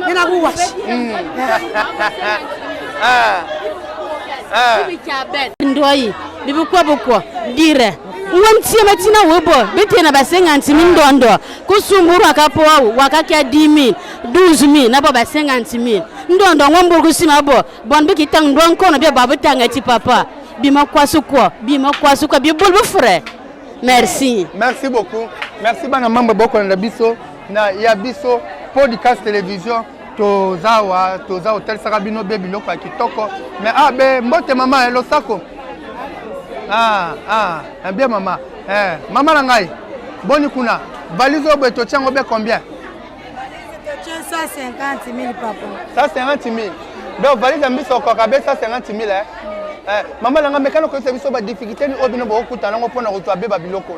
Nina kuwashi. Ndoi bibukwa bukwa dire ngomtie matina webo betena ba 50,000 ndondo kusumburu akapo wakakia 10,000 12,000 nabo ba 50,000 ndondo ngombo kusima bo bon biki tang ndon kono be babu tanga ti papa bima kwasukwa bibul bu frère. Merci beaucoup. Merci bana mambo boko na biso na ya biso podcast télévision tozawa hotel Sarabino be biloko ya kitoko mais be mbote mama lo sako bien mama mama na ngai boni kuna valizo beto chango be combien 150,000 papa 150,000 donc valise mbiso ko ka be 150,000 mama na ngai mekano ko se biso ba difficulté ni obino bo kuta nango pona ko twa be ba biloko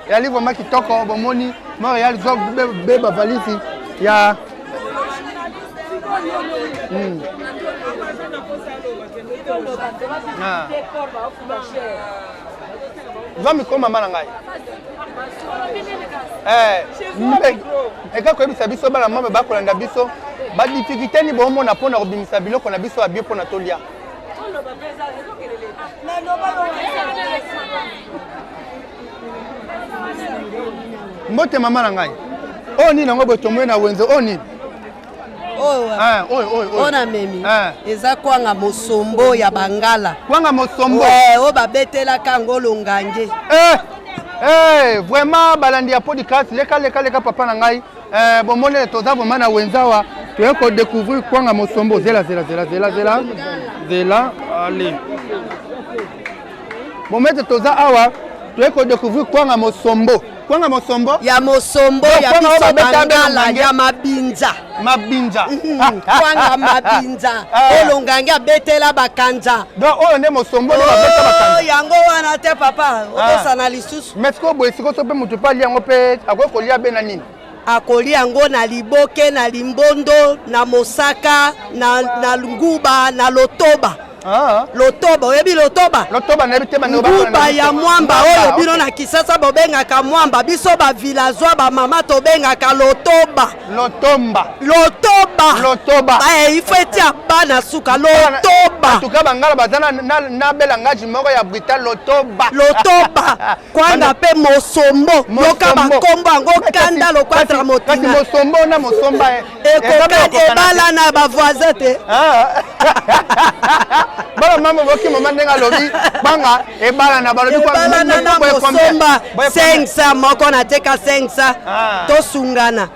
ya livre ma kitoko bomoni Montréal zog be ba valise ya va mi koma mama na ngai eka ko ebisa biso bana mama ba kolanda biso ba difficulté ni bo mona pona ko bimisa biloko na biso abie pona tolia mbote mama na ngai oni nango botomwe na wenzo oni ona memi eza kwanga mosombo ya bangala kwanga mosombo o babetela kango longange vraiment balandi ya podcast leka papa na ngai bomone toza vraiment na wenzawa tu ko découvrir kwanga mosombo zela allez bomete toza awa tu ko découvrir kwanga mosombo ya mosombo ya biso bangala ya mabinja kwanga mabinja olongange abetela bakanja donc oyo nde mosombo nde babeta bakanja yango wana te papa okosana lisusu mais ko boye sikoso pe mutu pa liango pe akoki kolia be na nini akoli yango na liboke na limbondo na mosaka na nguba na lotoba lotoba oyebi lotoba na bitema nguba ya mwamba oyo bino na Kisasa bobengaka mwamba biso ba villageois ba mama tobengaka lotoba il faut etia bana suka lotoba en tout cas bangala bazana na belangage moko ya brutal lotoba kwanga pe mosombo yoka bakombo yango kanda lokwatra motinga kasi mosombo na mosomba ekokani ebala na bavoisin te bala mama boki mama ndenga lobi banga ebala na balobi kwa na mosomba 500 moko na teka 500 to sungana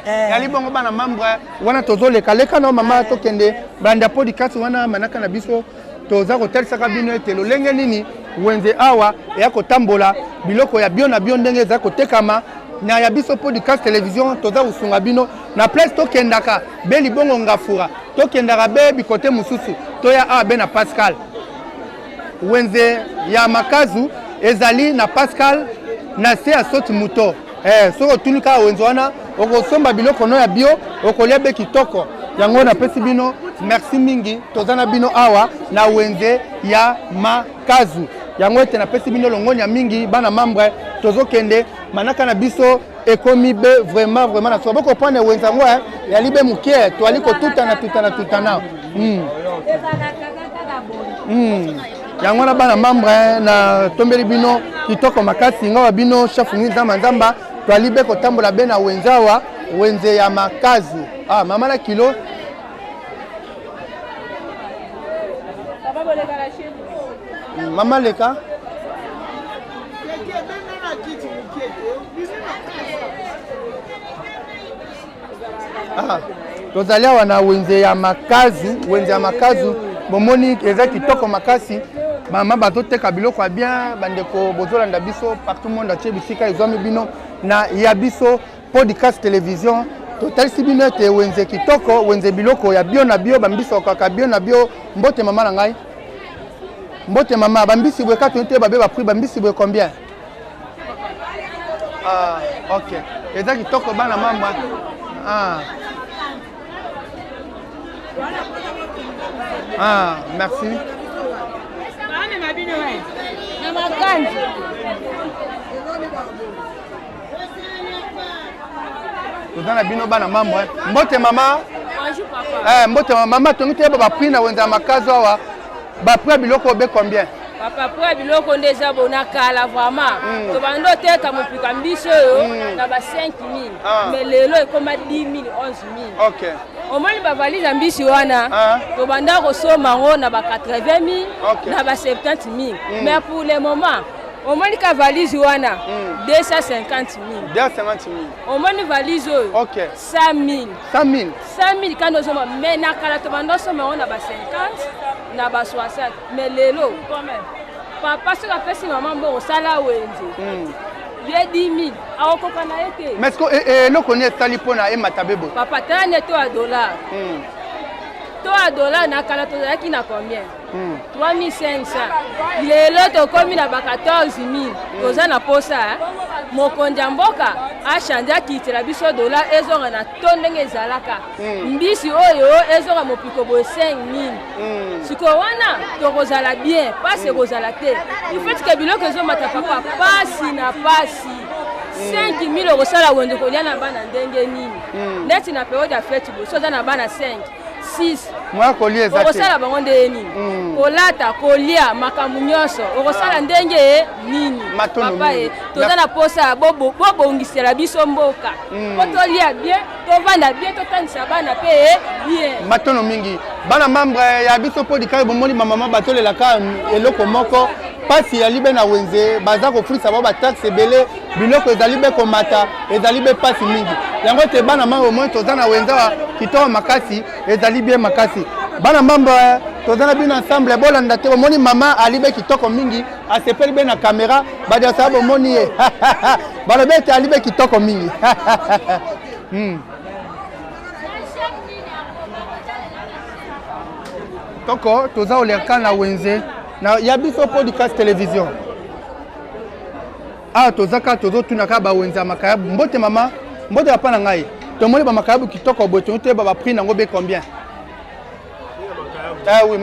yali bongo bana mambre wana tozoleka leka na mama tokende banda podcast wana manaka na biso toza hotel Sarabino ete lolenge nini wenze awa ya kotambola biloko ya bio na bio ndenge za kotekama na ya biso podcast télévision toza usunga bino na place tokendaka be libongo ngafura tokendaka be bikote mususu toya abe na Pascal wenze ya makazu ezali na Pascal na se ya soti muto soko tunika wenze wana okosomba biloko no ya bio okolia be kitoko yango na pesi bino merci mingi tozana bino awa na wenze ya makazu yango ete na pesi bino longonya mingi bana mambre tozokende manaka na biso ekomi be vraiment na so boko prendre wenza ngo ya libe mukie to aliko tutana yango na bana mambre na tombeli bino kitoko makasi ngawa bino chef nzamba nzamba to alibe ko tambola be na wenzawa wenze ya makazu mama na kilo Maman Leka. Tozali awa na wenze ya makazu bomoni eza kitoko makasi mama bazoteka biloko ya bien bandeko bozolanda biso partout monde atie bisika ezwami bino na ya biso podcast télévision totalisi bino ete wenze kitoko wenze biloko ya bio na bio bambiso kaka bio na bio mbote mama na ngai mbote mama bambisi bwe kato nte babe bapri bambisi bwe combien ok eza kitoko bana mama merci. Tozana bino bana mambo mbote mama. Mbote mama tongite ba prix na wenza makazo awa. Ba prix biloko be combien? Papa prix biloko ndeza bona kala vraiment. To bando teka mopika mbiso yo na ba 5000. Mais lelo ekoma 10000 11000. OK. Au moins ba valise ambisi wana to banda ko soma ngo na ba 80000 na ba 70000. Mais pour le moment au moins ka valise wana 250000. 250000. Au moins valise oyo. OK. 100000. 100000. 100000 quand nous sommes mais na kala to banda soma ngo na ba 50 na ba 60. Mais lelo quand même. Papa se rapesi maman bon sala wenze. Bien 10 000. Aokoka na ete. Mais est-ce que le connaît talipona et matabebo? Papa tane to à dollar. To à dollar na kala to yaki na combien? 3500. Lelo to komi na ba 14000. Oza na posa mokonja mboka a chanja kitela biso dollar ezonga na tondenge zalaka. Mbisi oyo ezonga mopiko bo 5000. Siko wana to kozala bien, pas se kozala te. Il faut que biloko ezo mata papa pasi na pasi. 5000 euros sala wende ko lia na bana ndenge nini. Neti na période ya fête bo soza na bana 5 6. Moi kolia ezate. Okosala bango ndenge nini. Kolata kolia makambu nyonso. Okosala ndenge nini. Papa toza na posa bobongisela biso mboka. Kotolia bien, tovanda bien, totanisa bana pe bien. Matono mingi. Bana membre ya biso podcast bomoni mama batolela ka eloko moko. Pasi ya libe na wenze baza ko frisa ba taxe belé biloko ezali be komata ezali be pasi mingi yango te bana mambo mo toza na wenza kitoko makasi ezali bien makasi bana mambo toza na bino ensemble bolanda te moni mama alibe kitoko mingi asepeli be na caméra badia sabo moni e bana bete alibe kitoko mingi toko toza oleka na wenze na ya biso podcast télévision tozaka tozotunaka bawenza makayabu mbote mama mbote apana ngai tomoni ba makayabu kitoko boto te ba prix nango be combien oui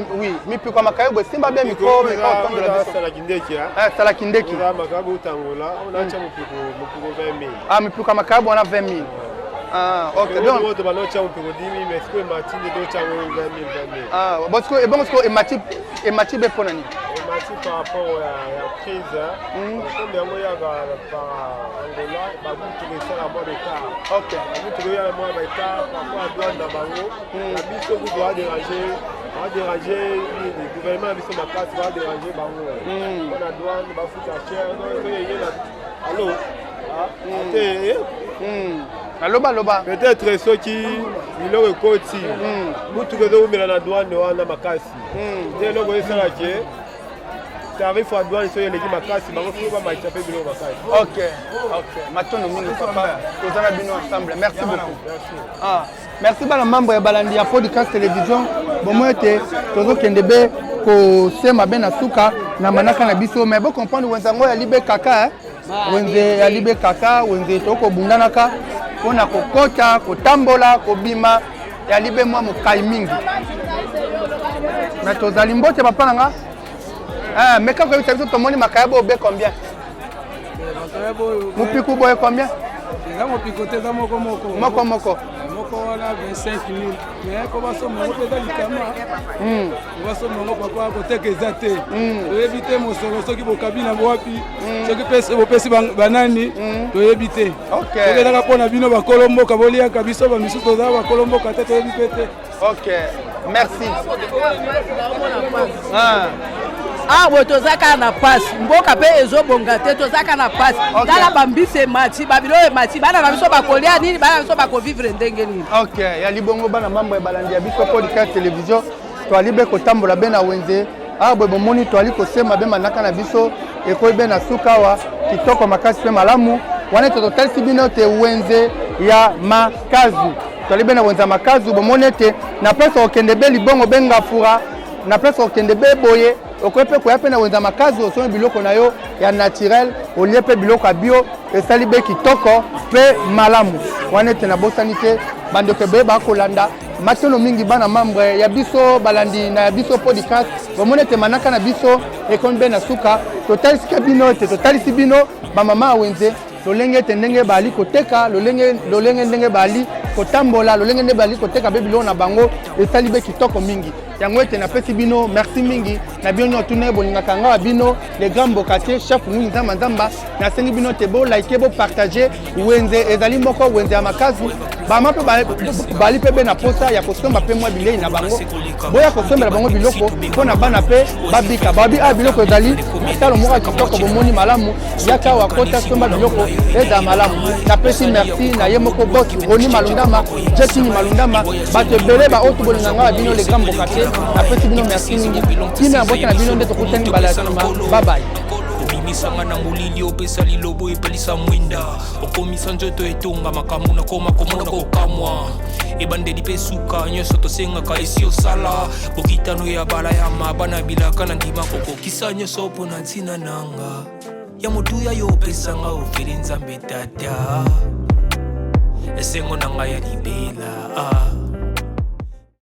mi puis kwa makayabu simba bien micro mais quand on de la sala kindeki makayabu utangola on acha mupiko 20000 mi puis kwa makayabu on a 20000 ok donc on va noter un peu 10 000 mais ce que Martin de docha 20 000 parce que et bon parce que Mathieu be ponani Mathieu par rapport à la crise comme yango ya par Angola ba butu ke sala mo de car ok butu ya mo ba car par rapport à douane na bango la biso vous doit déranger le gouvernement biso makasi va déranger bango on a douane ba futa cher non allo Loba. Peut-être ceux qui biloko ekoti mutu kezo umela na douane wana makasi nde eloko esala ke tarif ya douane so eleki makasi bango soki bamaisa mpe biloko makasi ok matono mingi papa tozala bino ensemble merci beaucoup merci bana membre ya balandi ya podcast télévision bomo ete tozokende be kosema be na suka na manaka na biso mais bo comprendre wenza ngo ya libe kaka wenze ya libe kaka wenze tokobundanaka mpona kokota kotambola kobima ya libe mwa mokai mingi me tozali mbote papa na nga me kaka oyebisa biso tomoni makayabo obe combien mopiku boye combien eza mopiko te eza moko wana 25000 mais ko basoma ngo eza likama basoma ngo papa koteka eza te toyebi te mosolo soki bokabi na wapi soki bopesi banani toyebi te tokezaka mpona bino bakolomboka boliaka biso bamisusu toza bakolomboka te toyebi pe te ok merci awa tozaka na pasi mboka mpe ezobonga te tozaka na pasi tala bambisi emati babilo emati bana na biso bakolia nini bana na biso bakovivre ndenge nini. Ok, ya libongo bana mambo ya balandi ya biso podcast télévision toali be kotambola be na wenze awa boye bomoni toali kosema be manaka na biso ekoyi be na suka awa kitoko makasi mpe malamu wana totalisi bino te wenze ya makazu toali be na wenze ya makazu bomoni ete na place okende be libongo be ngafura na place okende be boye okoyi mpe koya mpe na wenze ya makazu osombi biloko na yo ya naturel olie mpe biloko ya bio esali be kitoko mpe malamu wana ete nabosani te bandeko ebele bakolanda matelo mingi bana membre ya biso balandi na ya biso podcast bomoni ete manaka na biso ekomi be na suka totalisika bino ete totalisi bino bamama awenze lolenge ete ndenge bali koteka lolenge ndenge bali kotambola lolenge ndenge bali koteka be biloko na bango esali be kitoko mingi yango ete napesi bino merci mingi na bino nyonso tuna bolingaka ngawa bino les grands bokate chef Ngui Nzamba Nzamba nasengi bino te bolike bopartage wenze ezali moko wenze ya makazu bama mpe bali mpe be na posa ya kosomba mpe mwa bilei na bango boya kosombela bango biloko mpo na bana mpe babika babi biloko ezali talo moko ya kitoko bomoni malamu yaka wakota somba biloko eza malamu napesi merci na ye moko bos Roni Malundama Jetini Malundama bato ebele baoyo tobolinga ngawa bino les grands bokate napesi bino merci mingi tina bosa na bino nde tokutani mbala ya nsima babai obimisanga na molili opesa lilobo epelisa mwinda okomisa nzoto etonga makambo nakoma komona kokamwa ebandeli mpe suka nyonso tosengaka esi osala bokitano ya bala ya mabana bilaka na ndima kokokisa nyonso mpo na ntina nanga ya motuya yo opesanga ofeli nzambe tata esengo na ngai ya libela